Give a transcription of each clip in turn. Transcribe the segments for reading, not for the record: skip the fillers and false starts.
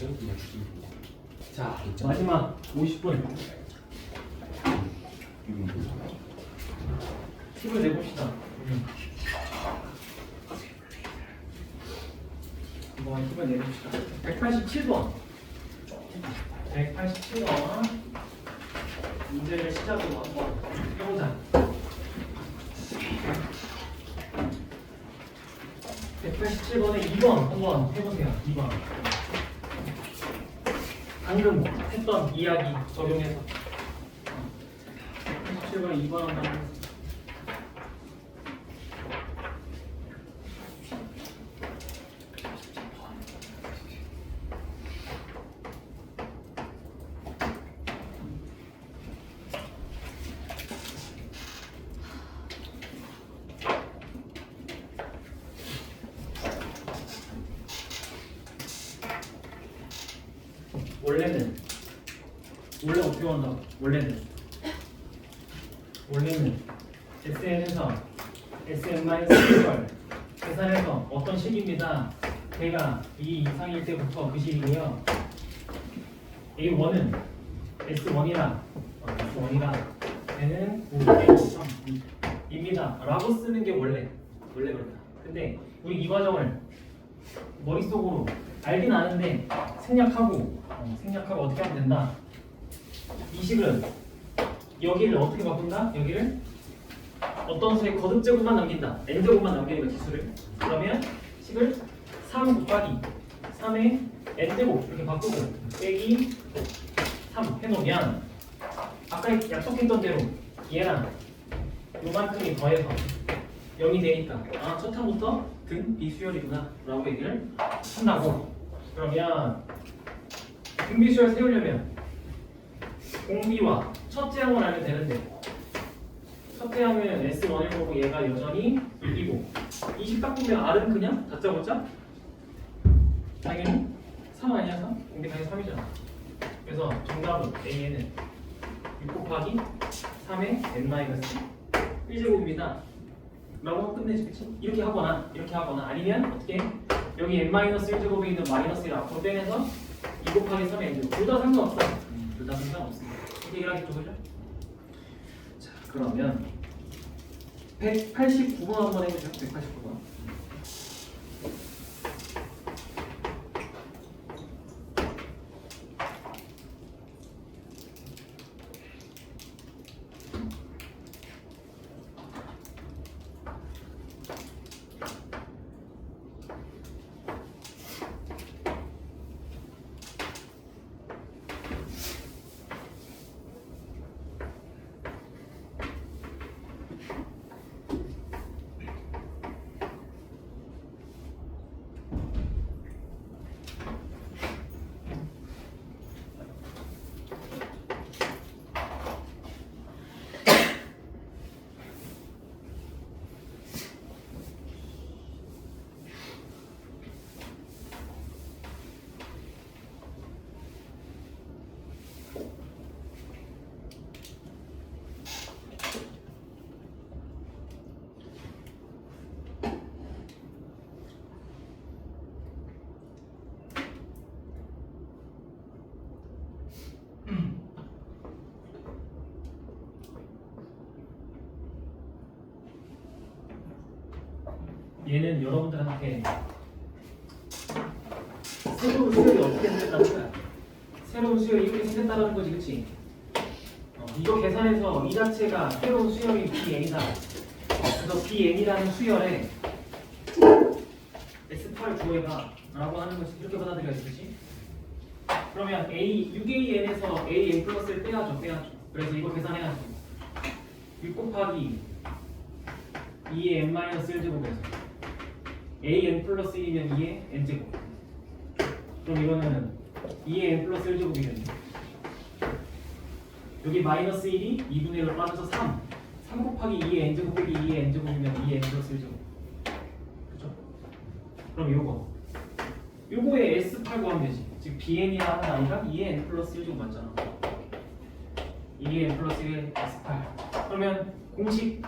그냥 줄입니다. 자, 마지막 50분 10을 내봅시다. 한번 10을 내봅시다. 187번 187번 문제를 시작으로 한번 해보자. 187번에 2번 한번 해보세요. 2번 방금 했던 이야기 적용해서 187번 2번 한번 해보세요. 원래 어떻게 한다? 원래는 SN에서 SN-1걸 계산해서 어떤 식입니다. 걔가 2 이상일 때부터 그 식이고요. A1은 S1이라 얘는 5입니다 라고 쓰는 게 원래 그렇다. 근데 우리 이 과정을 머릿속으로 알긴 아는데 생략하고 어떻게 하면 된다. 이 식은 여기를 어떻게 바꾼다? 여기를 어떤 수의 거듭제곱만 남긴다. n제곱만 남기는 거 지수를. 그러면 식을 3 곱하기 3의 n제곱 이렇게 바꾸고 빼기 3 해놓으면 아까 약속했던 대로 얘랑 요만큼이 더해서 0이 되니까 첫 항부터 등 비수열이구나 라고 얘기를 한다고. 그러면 등 비수열 세우려면 공비와 첫째 항을 알면 되는데 첫째 항은 S1일 거고 얘가 여전히 6이고 이 식 딱 보면 R은 그냥 다짜고짜 당연히 3 아니야 3? 공비 당연히 3이잖아. 그래서 정답은 A에는 6 곱하기 3의 n-1제곱입니다 라고 하면 끝내지. 그치? 이렇게 하거나 아니면 어떻게 여기 n-1제곱에 있는 마이너스 1 앞으로 빼내서 2 곱하기 3의 n제곱 둘 다 상관없어. 둘 다 상관없습니다. 이렇게 얘기를 하겠죠, 그죠? 자, 그러면 189번 한번 해보죠. 189번. 얘는 여러분들한테 새로운 수열이 어떻게 생겼다는 거야. 새로운 수열이 이렇게 생겼다는 거지, 그치? 이거 계산해서 이 자체가 새로운 수열이 BN이다. 그래서 BN이라는 수열에 S8을 구해봐 라고 하는 것이 이렇게 받아들여야지, 그치? 그러면 6AN에서 AN 플러스를 빼야죠. 그래서 이거 계산해야지. 6 곱하기 2의 n-1제곱에서 AN 플러스 1이면 2의 n제곱. 그럼 이거는 2의 n 플러스 1제곱이 되네. 여기 마이너스 1이 2분의 1로 빠져서 3 곱하기 2의 n제곱 빼기 2의 n제곱이면 2의 n 플러스 1제곱. 그쵸? 그럼 요거에 S8 구하면 되지. 즉 BN이라 하는 아이가 2의 n 플러스 1제곱 맞잖아. 2의 n 플러스 1의 S8. 그러면 공식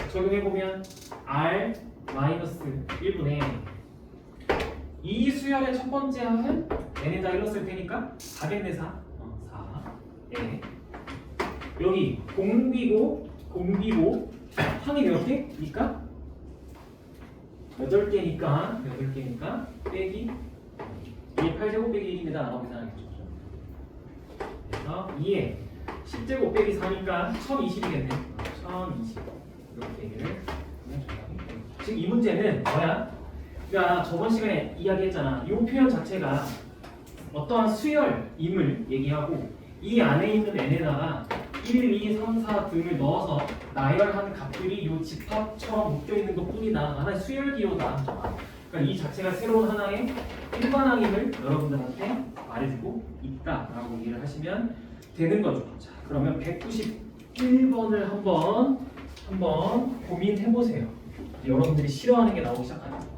적용해보면 R 마이너스 1분의 이 수열의 첫 번째 항은 n에다 1로 쓸 테니까 4겠네 4. 4. 예. 여기 공비고 항이 몇 개니까? 8개니까 빼기 2의 8제곱 빼기 1입니다. 라고 계산하겠죠. 그래서 2의 10제곱 빼기 4니까 1020이겠네. 1020 이렇게 얘기를 하면 정답이. 지금 이 문제는 뭐야? 그러니까 저번 시간에 이야기했잖아. 이 표현 자체가 어떠한 수열임을 얘기하고 이 안에 있는 n에다가 1, 2, 3, 4 등을 넣어서 나열한 값들이 이 집합처럼 묶여있는 것 뿐이다. 하나의 수열 기호다. 그러니까 이 자체가 새로운 하나의 일반항임을 여러분들한테 말해주고 있다라고 얘기를 하시면 되는 거죠. 자, 그러면 191번을 한번 고민해 보세요. 여러분들이 싫어하는 게 나오기 시작합니다.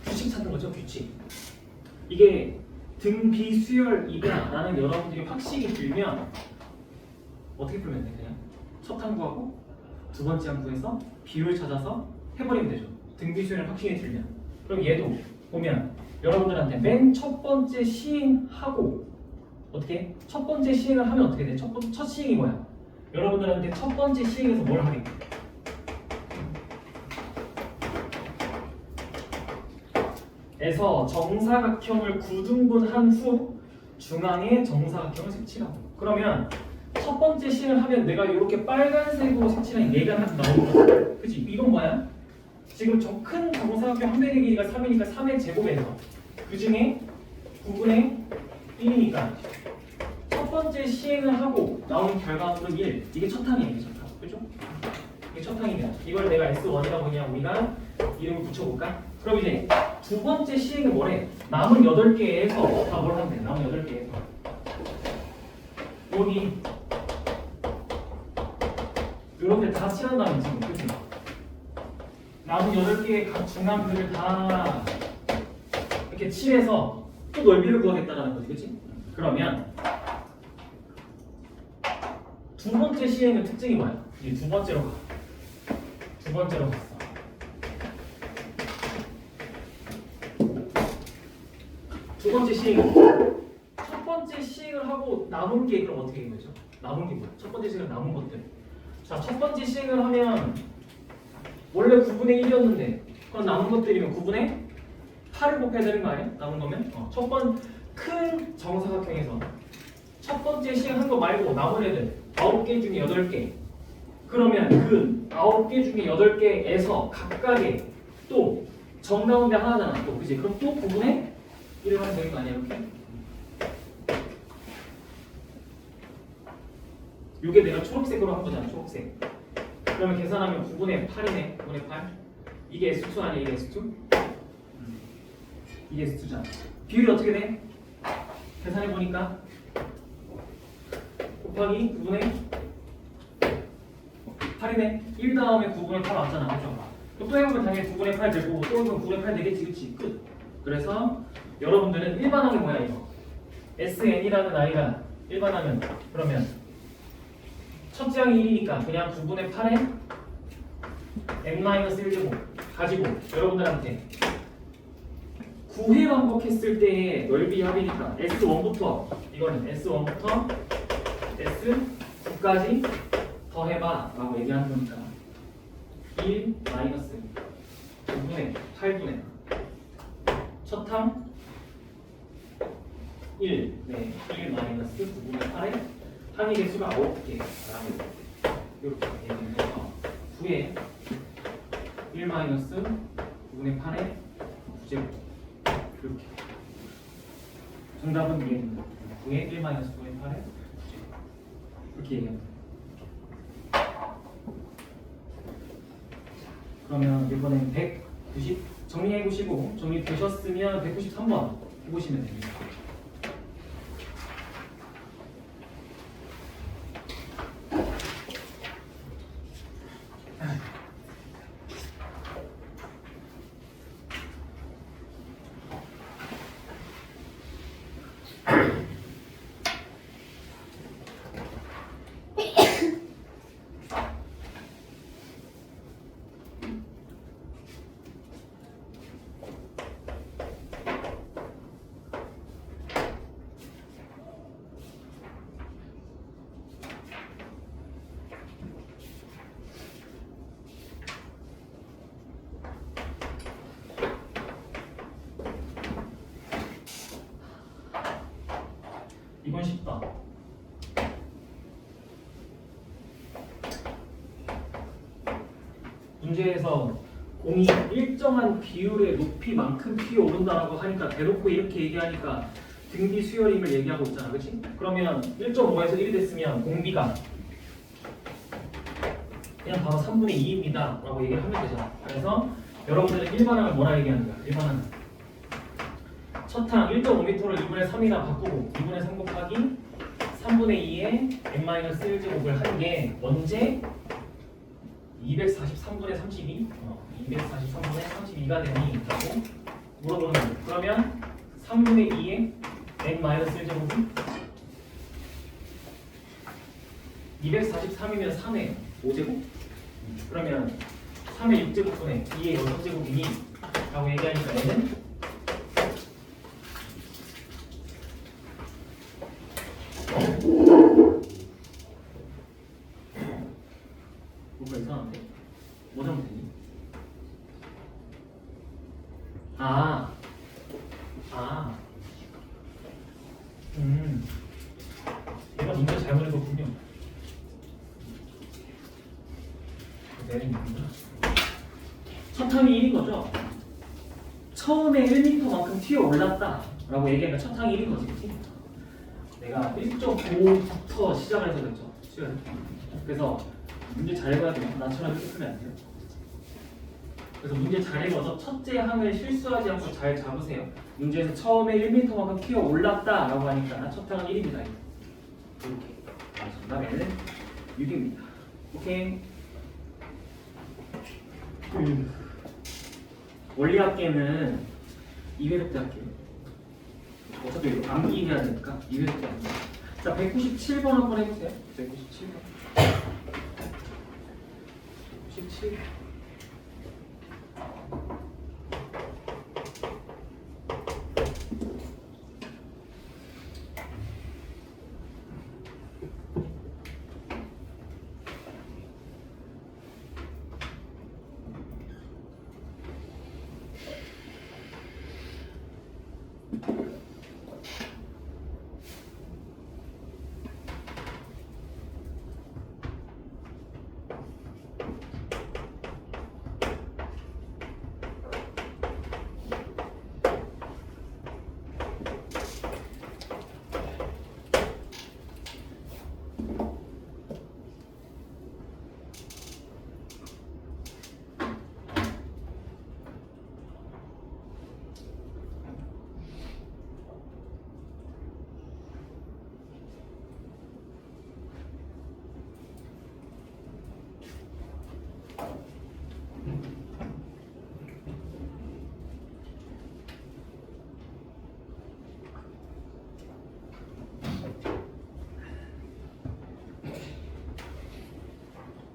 규칙 찾는 거죠, 규칙. 이게 등 비수열이다 라는 여러분들이 확신이 들면 어떻게 풀면 돼? 그냥 첫 항구하고 두 번째 항구에서 비율 찾아서 해버리면 되죠. 등 비수열은 확신이 들면. 그럼 얘도 보면 여러분들한테 맨 첫 번째 시행하고 어떻게? 첫 번째 시행을 하면 어떻게 돼? 첫 시행이 뭐야? 여러분들한테 첫 번째 시행에서 뭘 하게 돼? 에서 정사각형을 9등분한 후 중앙에 정사각형을 색칠하고. 그러면 첫 번째 시행을 하면 내가 이렇게 빨간색으로 색칠한 얘가 딱 나오는 거야. 그치? 이건 뭐야? 지금 저 큰 정사각형 한 면의 길이가 3이니까 3의 제곱에서 그 중에 9분의 1이니까 첫 번째 시행을 하고 나온 결과물은 1. 이게 첫 항이에요. 이게 첫 항. 그죠? 이게 첫 항입니다. 이걸 내가 S1이라고 그냥 우리가 이름을 붙여볼까? 그럼 이제 두 번째 시행은 뭐래? 남은 8개에서 다 뭘 하면 돼? 남은 8개에서 여기 이렇게 다 칠한 다음에 지금 그치? 남은 8개의 각 중앙들을 다 이렇게 칠해서 또 넓이를 구하겠다라는 거지, 그치? 그러면 두 번째 시행의 특징이 뭐야? 이제 두 번째로 가. 두 번째로 갔어. 두 번째 시행은 첫 번째 시행을 하고 남은 게 그럼 어떻게 된 거죠? 남은 게 뭐야? 첫 번째 시행은 남은 것들. 자, 첫 번째 시행을 하면 원래 9분의 1이었는데 그럼 남은 것들이면 9분의 8을 곱해야 되는 거 아니야? 남은 거면? 첫 번 큰 정사각형에서 첫 번째 시행한 거 말고 남은 애들 9개 중에 8개. 그러면 그 9개 중에 8개에서 각각의 또 정가운데 하나잖아. 또 그지? 그럼 또 9분의 1을 하면 되는 거 아니야? 이렇게? 요게 내가 초록색으로 한 거잖아. 초록색. 그러면 계산하면 9분의 8이네. 9분의 8. 이게 S2 아니야? 이게 S2? 이게 S2잖아. 비율이 어떻게 돼? 계산해보니까 곱하기 9분의 8이네. 1 다음에 9분의 8 왔잖아. 그죠? 또 해보면 당연히 9분의 8 되고 또 해보면 9분의 8 되겠지. 그치? 끝. 그래서 여러분들은 일반항이 뭐야 이거? SN이라는 아이가 일반하면 그러면 첫째 항이 1이니까 그냥 9분의 8에 n-1제곱 가지고 여러분들한테 9회 반복했을 때의 넓이 합이니까 S1부터 이거는 S1부터 S9까지 더해봐 라고 얘기하는 거니까 1 마이너스 9분의 8분의 첫 항 1, 네, 1 마이너스 9분의 8에 항의 개수가 9개 라고 이렇게 얘기해서 9에 1 마이너스 9분의 8에 9제곱 이렇게 정답은 이해입니다. 9에 1 마이너스 9분의 8에 9제곱 이렇게 얘기합니다. 그러면 이번엔 190 정리해 보시고 정리되셨으면 193번 해보시면 됩니다. 이건 쉽다. 문제에서 공이 일정한 비율의 높이만큼 피어오른다라고 하니까 대놓고 이렇게 얘기하니까 등비 수열임을 얘기하고 있잖아, 그렇지? 그러면 1.5에서 1이 됐으면 공비가 그냥 바로 3분의 2입니다 라고 얘기를 하면 되잖아. 그래서 여러분들은 일반항을 뭐라 얘기하는 거야? 일반항 첫항 1.5m를 2분의 3이라 바꾸고 2분의 3 곱하기 3분의 2에 n-1제곱을 한 게 언제? 243분의 32? 243분의 32가 되니? 라고 물어보는 거예요. 그러면 3분의 2에 n-1제곱은 243이면 3에 5제곱? 그러면 3의 6제곱분의 2의 6제곱이니? 라고 얘기하니까 얘는 뭔가 이상한데? 뭐 잘못했니? 얘가 문제 잘못했군요. 첫 항이 1인 거죠? 처음에 1m만큼 튀어 올랐다 라고 얘기하니까 첫 항이 1인 거지, 그치? 내가 1.5부터 시작을 해서 그랬죠. 그래서 문제 잘 읽어야 돼요. 나처럼 이렇게 쓰면 안 돼요. 그래서 문제 잘 읽어서 첫째 항을 실수하지 않고 잘 잡으세요. 문제에서 처음에 1m만큼 튀어 올랐다 라고 하니까 첫 항은 1입니다. 이렇게. 정답에는 6입니다. 오케이. 원리학계는 2회독 때 할게요. 어차피 이거 암기 해야 되니까 2회독 때 할게요. 자, 197번 한번 해보세요. 197번. 197.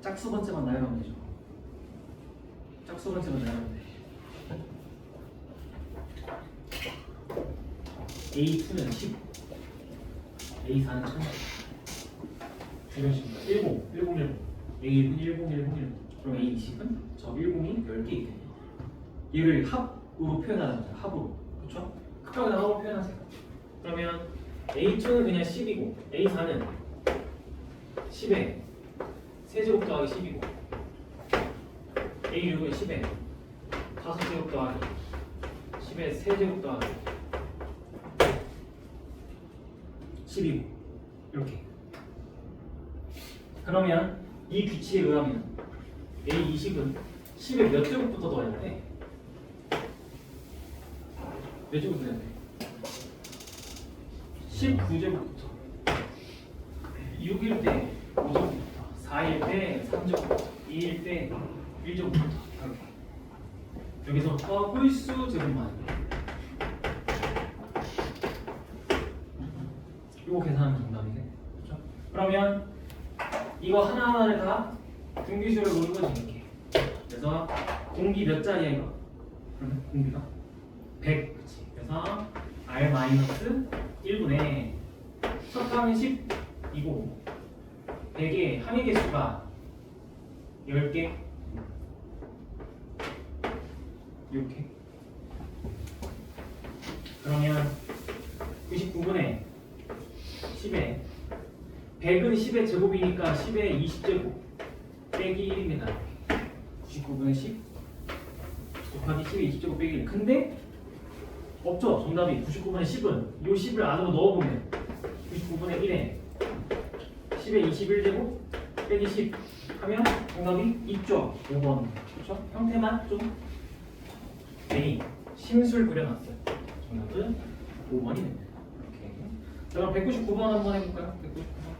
짝수 번째만 나열하면 되죠. 짝수 번째만 나열하면 돼. A2는 10, A4는 1000. 이런 식으로 10, 10, 10. A1은 10, 10, 10. 그럼 A20은 저 10이 10개 있겠네요. 얘를 합으로 표현하는 거죠. 합으로. 그렇죠? 극각에다 합으로 표현하세요. 그러면 A2는 그냥 10이고 A4는 10에 세제곱 더하기 10이고 A6은 10에 5제곱 더하기 10에 세제곱 더하기 10이고 이렇게. 그러면 이 규칙에 의하면 A20은 10에 몇 제곱부터 더해야 돼? 몇 제곱 더해야 돼? 19제곱부터 6일 때 5제곱부터 4일 때 3제곱부터 2일 때 1제곱부터 이렇게. 여기서부터 홀수 제곱만 이거 계산하면 정답이네. 그렇죠? 그러면 이거 하나하나를 다 등비수를 모르고 정할게. 그래서 공기 몇 자리야 이거? 그러면 공기가 100. 그치? 그래서 R-1분의 첫 항은 10이고 100의 항의 개수가 10개 이렇게. 그러면 99분의 10에 100은 10의 제곱이니까 10의 20제곱 빼기 1입니다. 99분의 10 곱하기 10의 20제곱 빼기 1. 근데 없죠. 정답이 99분의 10은 이 10을 안으로 넣어보면 99분의 1에 10의 21제곱 빼기 10 하면 정답이 있죠. 5번. 그렇죠? 형태만 좀 A 심술 그려놨어요. 정답은 5번이 됩니다. 이렇게. 자, 그럼 199번 한번 해볼까요? 199번.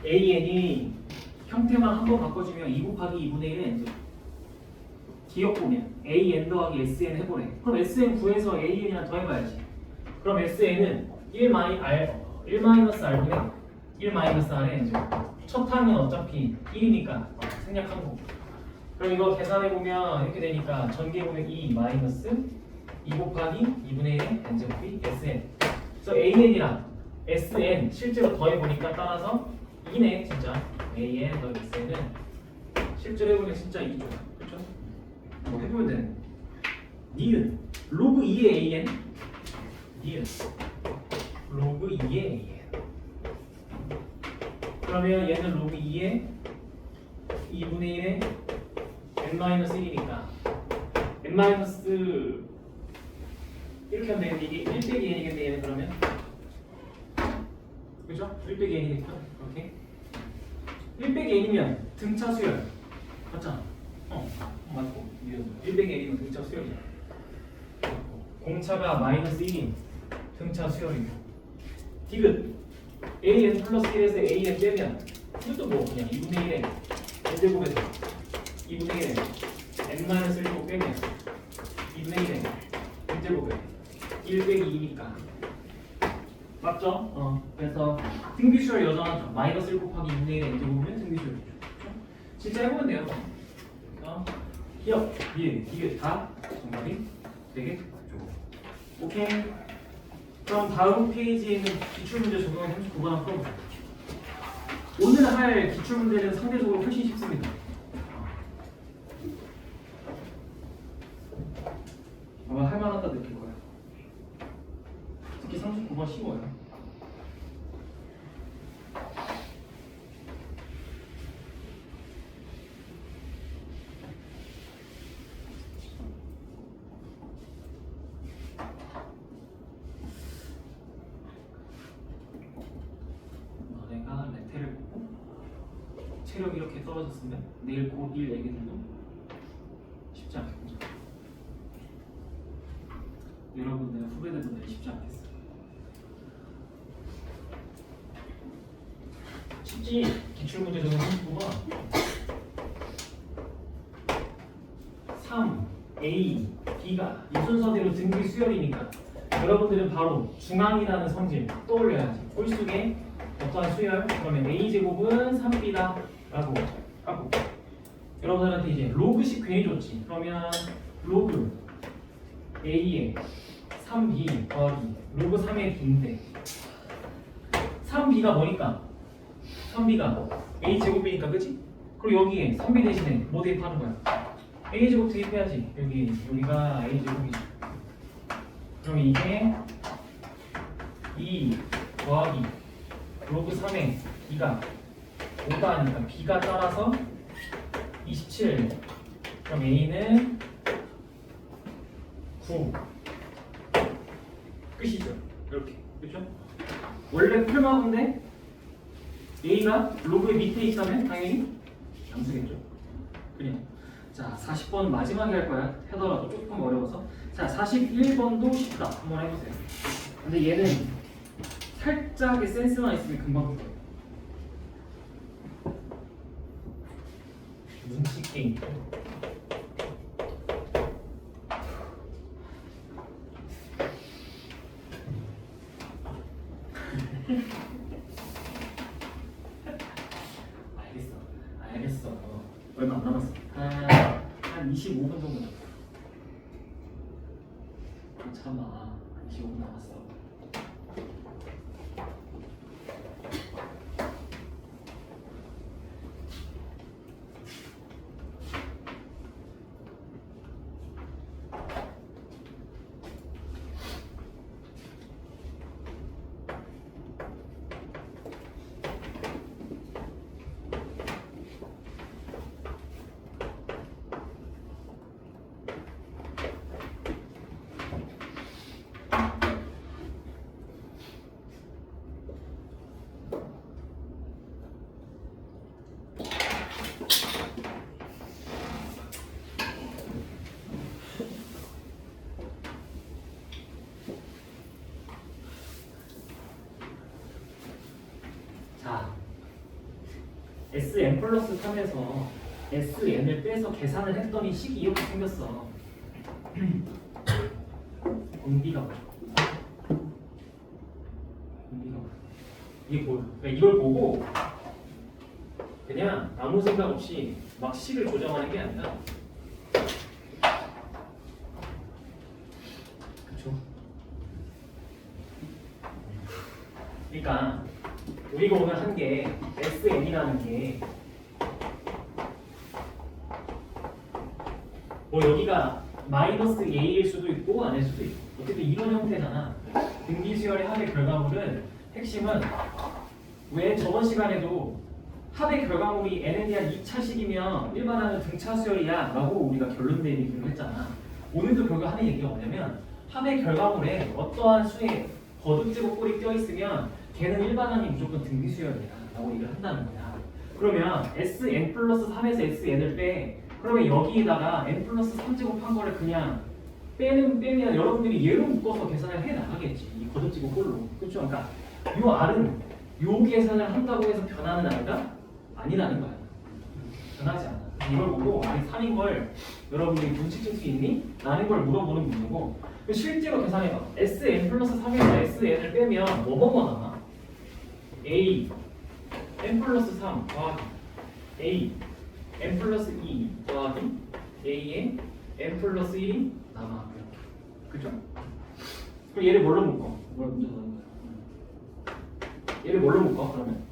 AN이 형태만 한번 바꿔주면 2 곱하기 2분의 1의 n제곱. 기억 보면 AN 더하기 SN 해보래. 그럼 SN 구해서 AN이랑 더해봐야지. 그럼 SN은 1-R분의 1-R의 n제곱. 첫 항은 어차피 1이니까 생략한 거고. 그럼 이거 계산해보면 이렇게 되니까 전개보면 2 곱하기 2분의 1의 n제곱이 SN. 그래서 AN이랑 SN 실제로 더해보니까 따라서 2네 진짜. AN 더하기 SN은 실제로 해보면 진짜 2죠. 그렇죠? 뭐 해보면 되는. 니은 로그 2의 AN. 니은 로그 2의 AN. 그러면 얘는 로그 2의 2분의 1의 n-1이니까 n- 이렇게 하면 되겠네. 이게 1 빼기 n이겠네 얘는. 그러면 그죠? 1 빼기 n이니까 이렇게 1 빼기 n이면 등차 수열 맞잖아. 맞고 1 빼기 n이면 등차 수열이야. 공차가 -1인 등차 수열이고 디귿 an 플러스 1에서 an 빼면 이것도 뭐 그냥 2분의 1에 n제곱에서 2분의 1에 n-1제곱 빼면 2분의 1에 1제곱에 1 빼기 2니까 맞죠? 그래서 등비수열 여전하죠. 마이너스 1 곱하기 2분의 1에 n제곱이면 등비수열이죠. 진짜 해보면 돼요. 기억, 이게 다 정답이 되겠죠. 오케이. 그럼 다음 페이지에 있는 기출문제 적용한 39번 한번 풀어보자. 오늘 할 기출문제는 상대적으로 훨씬 쉽습니다. 아마 할만하다 느낄 거야. 특히 39번 쉬워요. 너네가 레테를 보고 체력이 이렇게 떨어졌으면 내일 고1 애기들도 쉽지 않겠군요. 여러분들 후배들도 내일 쉽지 않겠어요. 쉽지? 기출문제 적용 39번 3, A, B가 이 순서대로 등비 수열이니까 여러분들은 바로 중앙이라는 성질 떠올려야지. 홀수의 어떠한 수열 그러면 A제곱은 3B다 라고 하고 여러분들한테 이제 로그식 괜히 줬지. 그러면 로그 A에 3B 더하기 로그 3의 B인데 3B가 뭐니까? 3B가 A제곱이니까 그치? 그리고 여기에 3B 대신에 뭐 대입하는 거야? A제곱 대입해야지. 여기가 A제곱이지. 그럼 이게 2 더하기 로그 3의 B가 5다 하니까 B가 따라서 27. 그럼 A는 9. 끝이죠. 이렇게. 그렇죠? 원래 풀마인데 A가 로그의 밑에 있다면 당연히 양수겠죠. 그냥. 자, 40번 마지막에 할 거야. 하더라도 조금 어려워서. 자, 41번도 쉽다. 한번 해보세요. 근데 얘는 살짝의 센스만 있으면 금방 풀 거예요. 눈치 게임. 알겠어. 얼마 안 남았어. 한 25분 정도 남았어. 참아. 25분 남았어. 자, Sn 플러스 3에서 Sn을 빼서 계산을 했더니 식이 이렇게 생겼어. 공비가 뭐야? 공비가 뭐야? 이게 뭐야? 그러니까 이걸 보고 그냥 아무 생각 없이 막 식을 조정하는 게 아니라 그쵸? 그러니까 우리가 오늘 한 게 SN이라는 게 뭐 여기가 마이너스 A일 수도 있고 아닐 수도 있고 어쨌든 이런 형태잖아. 등비수열의 합의 결과물은 핵심은 왜 저번 시간에도 합의 결과물이 n에 대한 2차식이면 일반화는 등차 수열이야 라고 우리가 결론 내리기로 했잖아. 오늘도 결국 하는 얘기가 뭐냐면 합의 결과물에 어떠한 수의 거듭제곱 꼴이 껴있으면 걔는 일반항이 무조건 등비수열이야 라고 얘기를 한다는 거야. 그러면 Sn 플러스 3에서 Sn을 빼. 그러면 여기에다가 n 플러스 3제곱 한 거를 그냥 빼면 여러분들이 얘로 묶어서 계산을 해 나가겠지. 이 거듭제곱 꼴로. 그렇죠? 그러니까 요 R은 요 계산을 한다고 해서 변하는 R가 아니라는 거야. 변하지 않아. 이걸 보고 아니 3인 걸 여러분들이 눈치챌 수 있니? 라는 걸 물어보는 문제고 실제로 계산해봐. Sn 플러스 3에서 Sn을 빼면 뭐뭐뭐 남아? A n 플러스 3 더하기 A n 플러스 2 더하기 A에 n 플러스 1이 남아. 그죠? 그럼 얘를 뭘로 묶어? 뭐야 문제 나는 거야? 얘를 뭘로 묶어? 그러면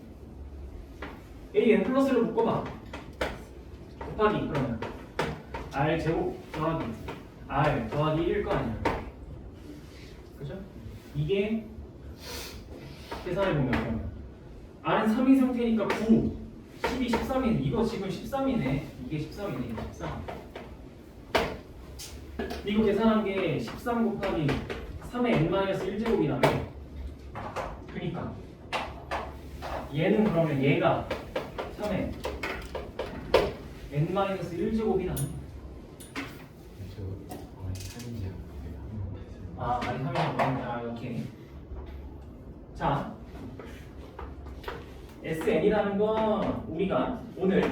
A n 플러스를 묶어봐. 곱하기 그러면 R 제곱 더하기 R 더하기 1일 거 아니야. 그죠? 이게 계산해보면 그러면 R은 3인 상태니까 9 12, 13이네. 이거 지금 13이네. 이게 13이네. 이게 13. 이거 계산한 게 13 곱하기 3의 n-1제곱이라며. 그니까 얘는 그러면 얘가 3의 n-1제곱이 나네. 아, 아니 3이라고 하면 아, 오케이. 자, SN이라는 건 우리가 오늘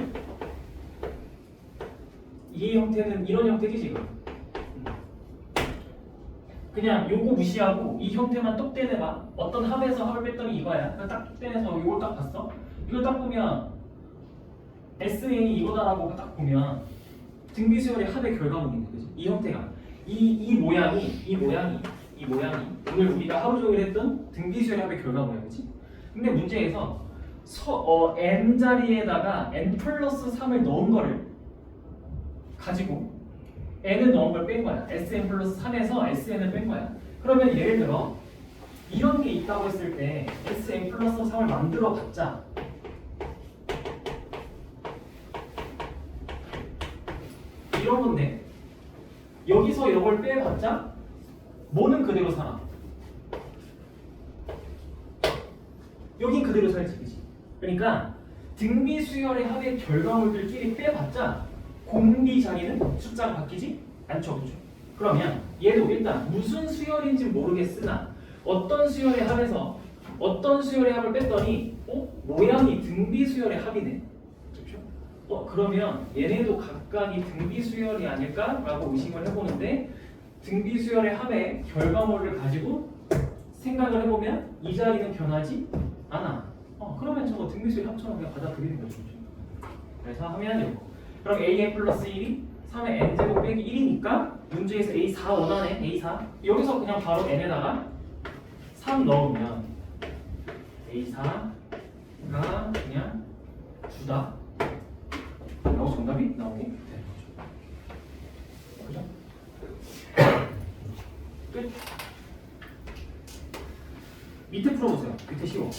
이 형태는 이런 형태지 지금. 그냥 요거 무시하고 이 형태만 똑 떼내봐. 어떤 합에서 합을 뺐더니 이거야. 그냥 딱 떼내서 요걸 딱 봤어. 이걸 딱 보면 SN이 이거다라고 딱 보면 등비수열의 합의 결과물인데, 그지? 이 형태가 이 모양이 오늘 우리가 하루 종일 했던 등비수열의 합의 결과물이야, 그지? 근데 문제에서 n 자리에다가 n 플러스 3을 넣은 거를 가지고 n을 넣은 걸 뺀 거야. sn 플러스 3에서 sn을 뺀 거야. 그러면 예를 들어 이런 게 있다고 했을 때 sn 플러스 3을 만들어 봤자 이런 건데 여기서 이걸 빼봤자 뭐는 그대로 살아. 여긴 그대로 살지, 그치? 그러니까 등비수열의 합의 결과물들끼리 빼봤자 공비 자리는 숫자가 바뀌지 않죠, 그렇죠? 그러면 얘도 일단 무슨 수열인지 모르겠으나 어떤 수열의 합에서 어떤 수열의 합을 뺐더니 모양이 등비수열의 합이네, 그렇죠? 그러면 얘네도 각각이 등비수열이 아닐까라고 의심을 해보는데 등비수열의 합의 결과물을 가지고 생각을 해보면 이 자리는 변하지 않아. 그러면 저거 등비수열 합처럼 그냥 받아들이는 거죠. 그래서 하면 이거. 그럼 AN 플러스 1이 3의 n제곱 빼기 1이니까 문제에서 A4 원하네. A4 여기서 그냥 바로 n에다가 3 넣으면 A4가 그냥 2다 라고 정답이 나오게 되는 거죠. 그죠? 끝. 밑에 풀어보세요. 밑에 쉬워.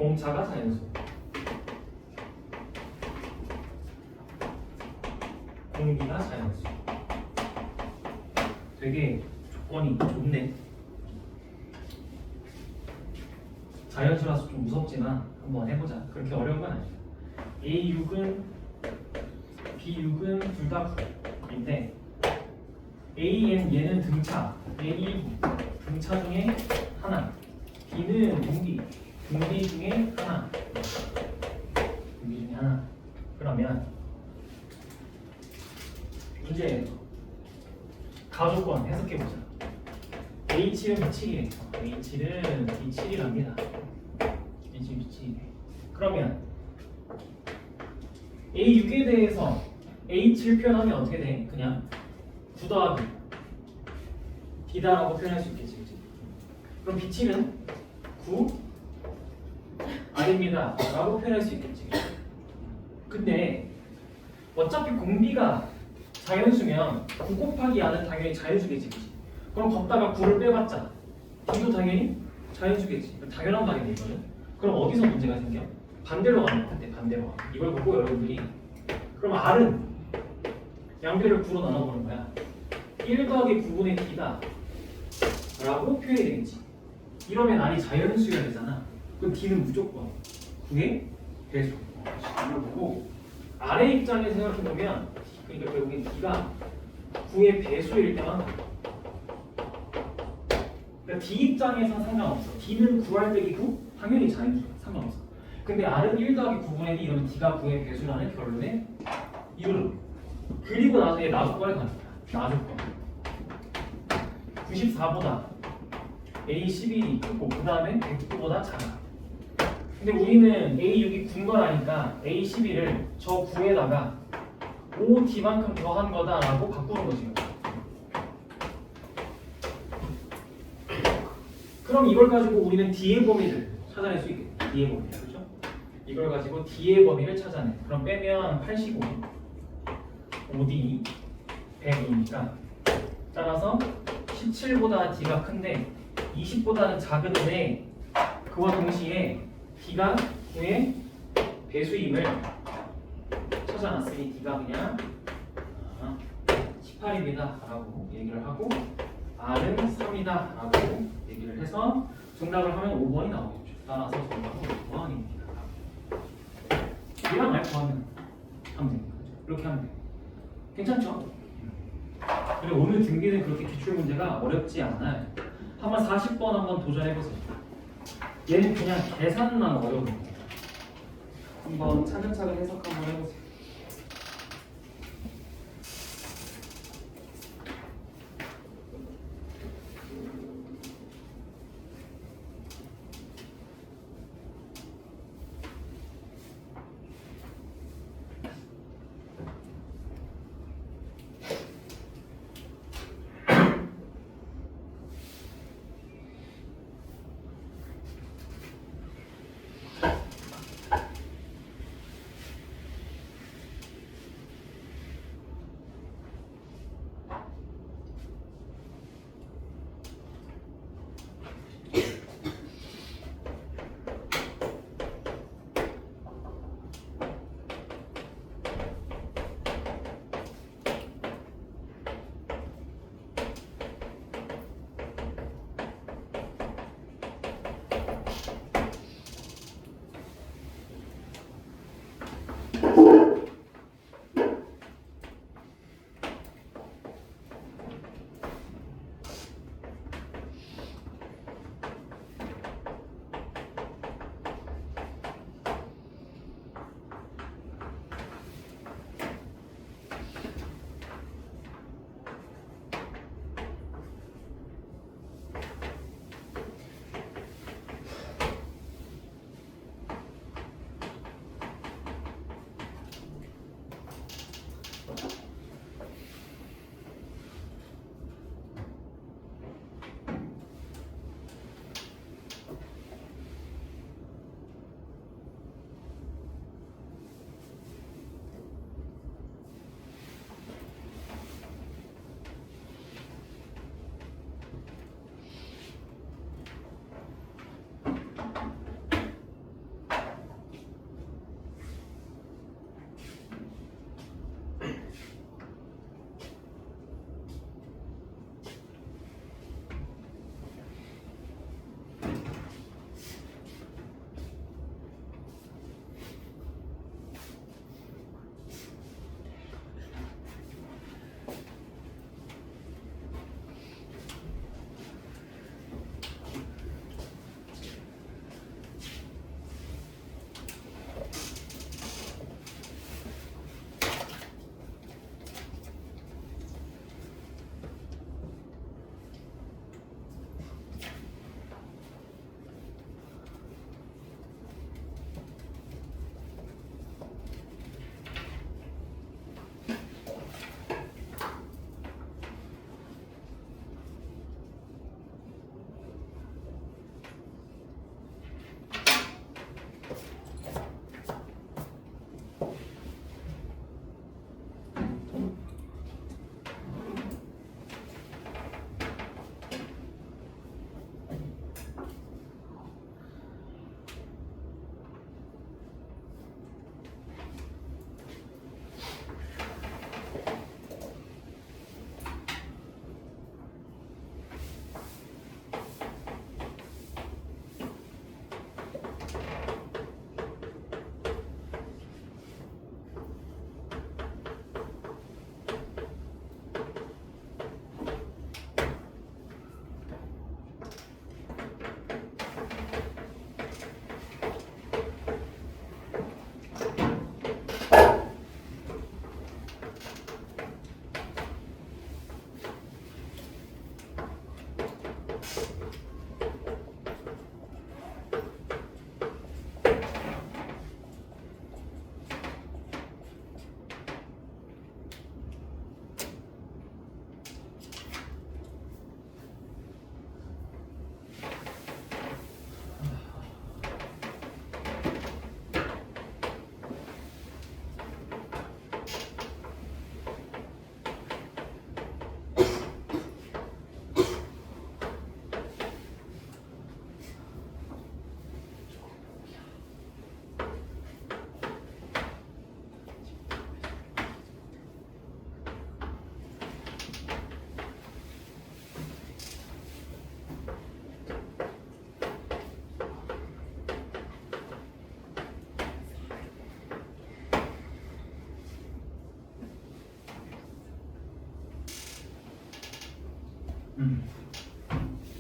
공차가 자연수. 공기가 자연수. 되게 조건이 좋네. 자연수라서 좀 무섭지만 한번 해보자. 그렇게 어려운 건 아니야. A6은 B6은 둘 다 9인데 A는 얘는 등차, A 등차 중에 하나, B는 등비 중에 하나, 등비 중에 하나. 그러면 문제 가조건 해석해보자. H7은 B7이래. H7은 B7이랍니다. H7은 B7이래. 그러면 A6에 대해서 H7 표현하면 어떻게 돼? 그냥 9 더하기 B다라고 표현할 수 있겠지, 그치? 그럼 B7은 9 R입니다 라고 표현할 수 있겠지. 근데 어차피 공비가 자연수면 9 곱하기 R은 당연히 자연수겠지, 그치? 그럼 걷다가 9를 빼봤자 B도 당연히 자연수겠지. 당연한 말이네 이거는. 그럼 어디서 문제가 생겨? 반대로 가는 것 같아. 반대로 가. 이걸 보고 여러분들이 그럼 R은 양배를 9로 나눠보는 거야. 1 더하기 9분의 B다 라고 표현이 되겠지. 이러면 R이 자연수여야 되잖아. 그럼 D는 무조건 9의 배수. 이걸 보고 R의 입장에서 생각해보면 그러니까 결국엔 D가 9의 배수일 때만 그러니까 D 입장에서 상관없어. D는 9할 때기 9? 당연히 자연수야. 상관없어. 근데 R은 1 더하기 9분의 D 이러면 D가 9의 배수라는 결론에 이르러. 그리고 나중에 나조건에 갑니다. 나조건 94보다 A11이 크고 그 다음에 109보다 작아. 근데 우리는 A6이 9인 걸 아니까 A11을 저 9에다가 5D만큼 더한 거다라고 바꾸는 거지. 그럼 이걸 가지고 우리는 D의 범위를 찾아낼 수 있겠다. D의 범위, 그렇죠? 이걸 가지고 D의 범위를 찾아내. 그럼 빼면 85, 5D, 100이니까 따라서 17보다 D가 큰데 20보다는 작은데 그와 동시에 D가 9의 배수임을 찾아놨으니 D가 그냥 18입니다 라고 얘기를 하고 R은 3이다 라고 얘기를 해서 정답을 하면 5번이 나오겠죠. 따라서 정답은 5번입니다. 얘랑 알 구하면 하면 됩니다. 이렇게 하면 돼요. 괜찮죠? 그리고 오늘 등비는 그렇게 기출 문제가 어렵지 않아요. 한번 40번 한번 도전해보세요. 얘는 그냥 계산만 어려운 거예요. 한번 차근차근 해석 한번 해보세요.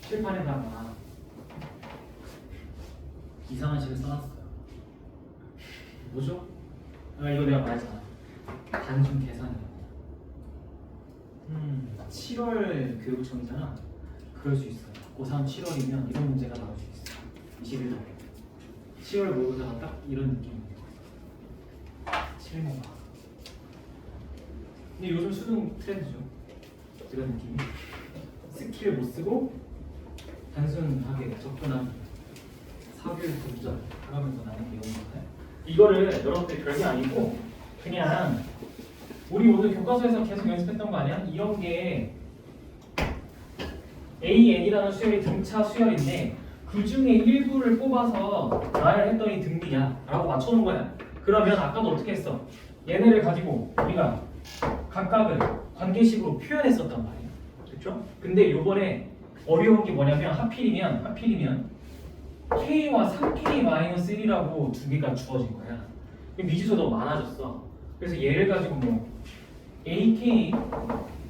칠판에다가 이상한 식을 써놨어요. 뭐죠? 이거 내가 말했잖아. 단순 계산이라고. 7월 교육청이잖아. 그럴 수 있어요. 고3 7월이면 이런 문제가 나올 수 있어. 21도. 10월 모의고사가 딱 이런 느낌이에요. 7모가. 근데 요즘 수능 트렌드죠. 이런 느낌이. 스킬 못 쓰고 단순하게 접근하기. 사교육 분절 하면서 나는 게 이런 거예요. 이거를 여러분들 별게 아니고 그냥 우리 오늘 교과서에서 계속 연습했던 거 아니야? 이런 게 AN이라는 수열이 등차 수열인데 그 중에 일부를 뽑아서 나열 했더니 등비야 라고 맞춰놓은 거야. 그러면 아까도 어떻게 했어? 얘네를 가지고 우리가 각각을 관계식으로 표현했었단 말이야. 그렇죠? 근데 요번에 어려운 게 뭐냐면 하필이면 K와 3K-1이라고 두 개가 주어진 거야. 미지수가 너무 많아졌어. 그래서 얘를 가지고 뭐 AK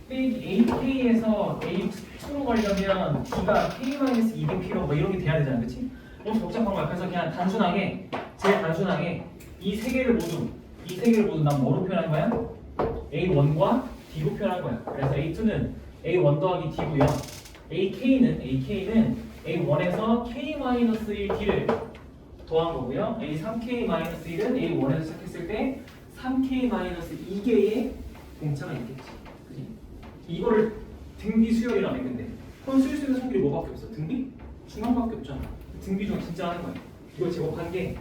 빼기 AK에서 A2로 가려면 D가 K-200P로 뭐 이런 게 돼야 되잖아, 그렇지? 너무 복잡한 거야. 그래서 그냥 단순하게 제일 단순하게 이 세 개를 모두 난 뭐로 표현한 거야? A1과 D로 표현한 거야. 그래서 A2는 A1 더하기 D고요. AK는 A1에서 K-1D를 더한 거고요. A3K-1은 A1에서 시작했을 때 3K-2개의 공차가 있겠지. 그지? 이거를 등비 수열이라며. 근데 그럼 쓸 수 있는 성질이 뭐밖에 없어? 등비? 중앙밖에 없잖아. 등비 중 진짜 하는 거야. 이걸 제곱한 게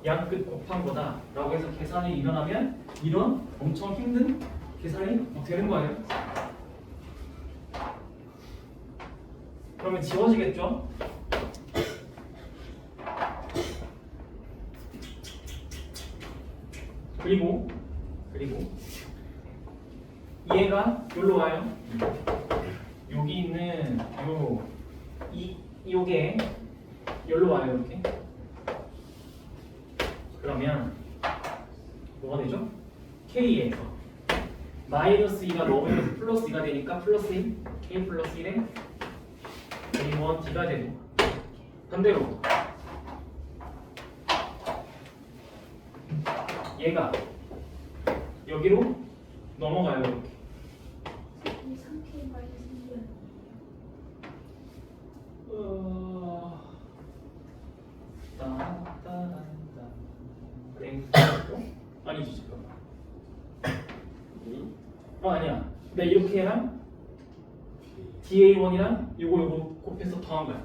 양끝 곱한 거다 라고 해서 계산이 일어나면 이런 엄청 힘든 계산이 되는 거예요. 그러면 지워지겠죠? 그리고 얘가 여기로 와요. 여기 있는 요게 여기로 와요. 이렇게. 그러면 뭐가 되죠? K에서 마이너스 2가 넘으면 플러스 2가 되니까 플러스 1 K 플러스 1에 A1 D가 되고 반대로 얘가 여기로 넘어가요. 이렇게. 아니지 잠깐만. 아니야. 근데 이렇게 해랑 DA1이랑 요거 곱해서 더한 거야.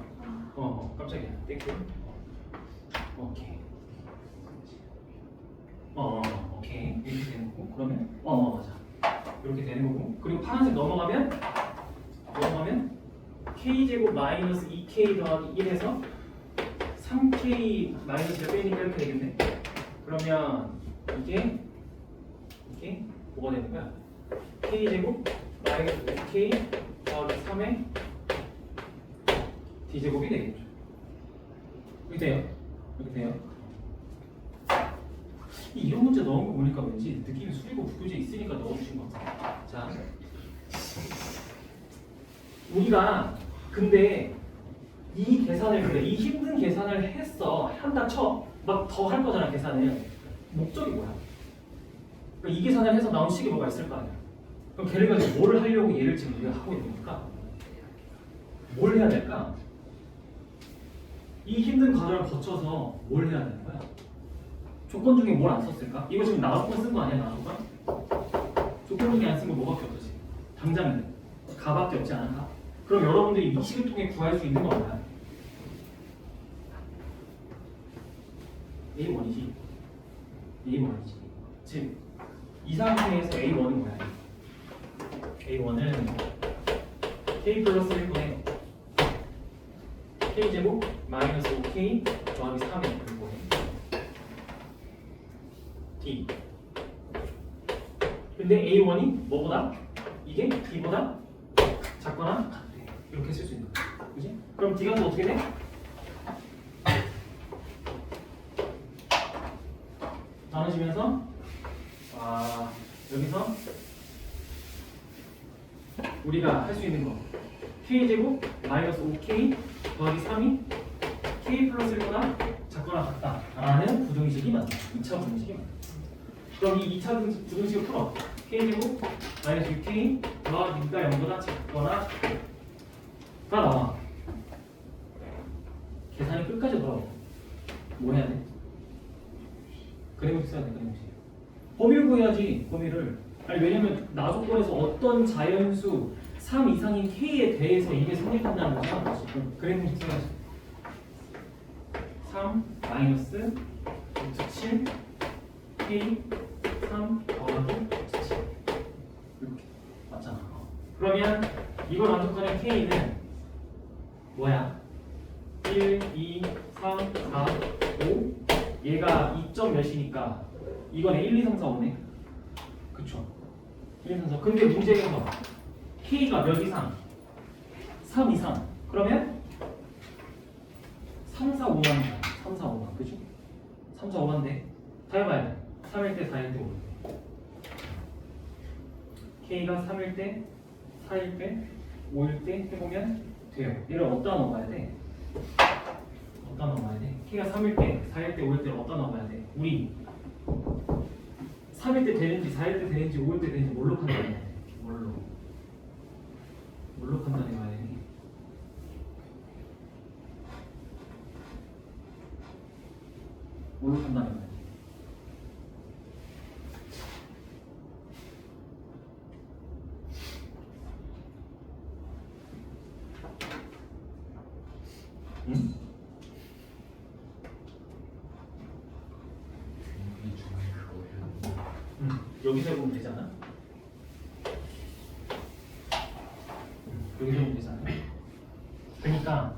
깜짝이야. 땡큐. 오케이. 오케이. 이렇게 되는 거고. 그러면 맞아. 이렇게 되는 거고. 그리고 파란색 넘어가면 K제곱 마이너스 2K 더하기 1에서 3K 마이너스를 빼니까 이렇게 되겠네. 그러면 이게 뭐가 되는 거야? K제곱 마이너스 5K 더하기 3의 D제곱이 되겠죠. 이렇게 돼요. 이런 문제 넣은 거 보니까 왠지 느낌이 수리고 부교재 있으니까 넣어주신 것 같아요. 자, 우리가 근데 이 계산을 그래 이 힘든 계산을 한다 쳐 막 더 할 거잖아. 계산을 목적이 뭐야? 그러니까 이 계산을 해서 나온 식이 뭐가 있을 거 아니야. 그럼 걔를 가지고 뭘 하려고 얘를 지금 우리가 하고 있는 걸까? 뭘 해야 될까? 이 힘든 과정을 거쳐서 뭘 해야 되는 거야? 조건 중에 뭘 안 썼을까? 이거 지금 나우건 쓴 거 아니야? 나우가? 조건 중에 안 쓴 거 뭐밖에 없지? 당장은 가밖에 없지 않을까? 그럼 여러분들이 이 식을 통해 구할 수 있는 건 뭐야? A1이지. 즉, 이 상태에서 A1은 뭐야? A1은 K 플러스 1분의 K제곱 마이너스 5K 더하기 3의 분분의 D. 근데 A1이 뭐보다? 이게 D보다 작거나 같대. 이렇게 쓸 수 있는 거야. 그지? 그럼 D가 또 어떻게 돼? 나눠지면서 여기서 우리가 할 수 있는 거 K제곱 마이너스 5K 더하기 3이 K 플러스 1보다 작거나 같다 라는 부등식이 맞다. 2차 부등식이 맞다. 그럼 이 2차 부등식을 풀어. K제곱 마이너스 6K 더하기 2가 0보다 작거나 같다 가 나와. 계산이 끝까지 돌아와. 뭐 해야 돼? 그래프 써야 돼. 그래프. 범위를 구해야지. 범위를. 아니 왜냐면 나 조건에서 어떤 자연수 3 이상인 K에 대해서 이게 성립한다는 거잖아. 그래프 써야지. 3 마이너스 루트 7 K 3 더하기 루트 7 이렇게 맞잖아. 그러면 이걸 만족하는 K는 뭐야? 1, 2, 3, 4, 5 얘가 2점 몇이니까 이거는 1, 2, 3, 4, 5네 그쵸? 1, 2, 3, 4 근데 문제에서 K가 몇 이상? 3 이상 그러면 3, 4, 5만 3, 4, 5만 그죠? 3, 4, 5만인데 다 해봐야 돼 3일 때, 4일 때, 5일 때 K가 3일 때, 4일 때, 5일 때 해보면 돼요. 얘를 어디다 넣어봐야 돼? 어디다 넣어봐야 돼? K가 3일 때, 4일 때, 5일 때 어디다 넣어봐야 돼? 우리 3일 때 되는지, 4일 때 되는지, 5일 때 되는지 뭘로 판단해야 돼? 뭘로 판단해봐야 돼? 뭘로 판단해봐야 돼? 응? 여기서 해보면 되잖아. 여기서 해보면 되잖아. 그러니까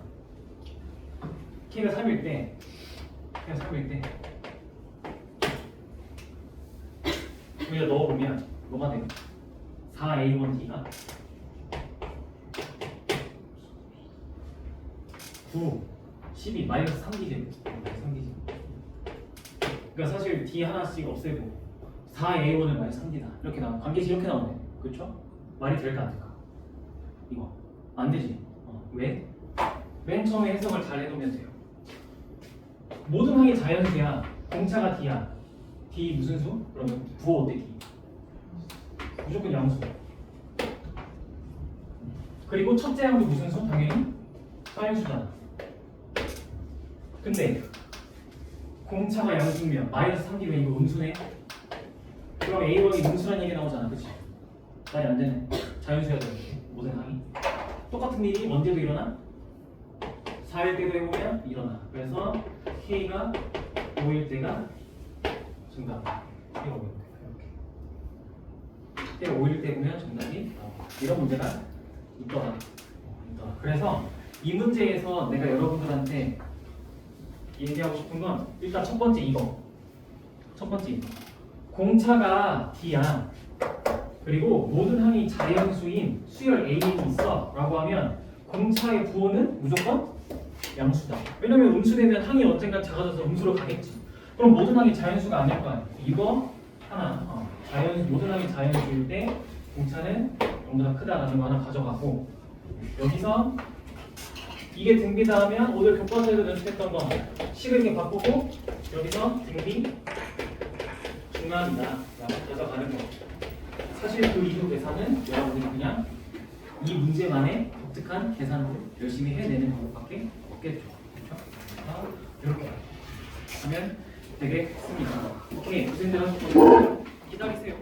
K가 3일 때 여기다 넣어보면 뭐가 돼요? 4A1T가 9, 12, 마이너스 3D제곱. 그러니까 사실 D 하나씩 없애고 4A1은 마이너스 3D다. 이렇게 나와. 관계식 이렇게 나오네. 그렇죠? 말이 될까 안 될까? 이거 안 되지. 왜? 맨 처음에 해석을 잘 해놓으면 돼요. 모든 항이 자연수야. 공차가 D야. D 무슨 수? 그러면 부호 어때 D? 무조건 양수. 그리고 첫째 항도 무슨 수? 당연히 사인수잖아. 근데 공차가 양수면 마이너스 3D면 이거 음수네? 그럼 A1이 음수라는 얘기 나오잖아. 그치? 말이 안 되네. 자연수야 되는데 모든 항이 똑같은 일이 언제도 일어나? 4일 때도 해보면 일어나. 그래서 K가 5일 때가 정답. K가 5일 때 이렇게. K가 5일 때 보면 정답이 이런 문제가 있더라. 그래서 이 문제에서 내가 여러분들한테 얘기하고 싶은 건 일단 첫 번째 이거. 공차가 D야. 그리고 모든 항이 자연수인 수열 A이 있어 라고 하면 공차의 부호는 무조건 양수다. 왜냐면 음수되면 항이 언젠가 작아져서 음수로 가겠지. 그럼 모든 항이 자연수가 아닐 거 아니야. 이거 하나 모든 항이 자연수일 때 공차는 0보다 크다라는 거 하나 가져가고 여기서 이게 등비다 하면 오늘 교과서에서 연습했던 거 식을 이렇게 바꾸고 여기서 등비 중간이다 라고 가져가는 거. 사실 그 이후 계산은 여러분들이 그냥 이 문제만의 독특한 계산으로 열심히 해내는 방법밖에 없겠죠. 그렇죠? 이렇게 하면 되겠습니다. 오케이, 고생들 하셨고 기다리세요.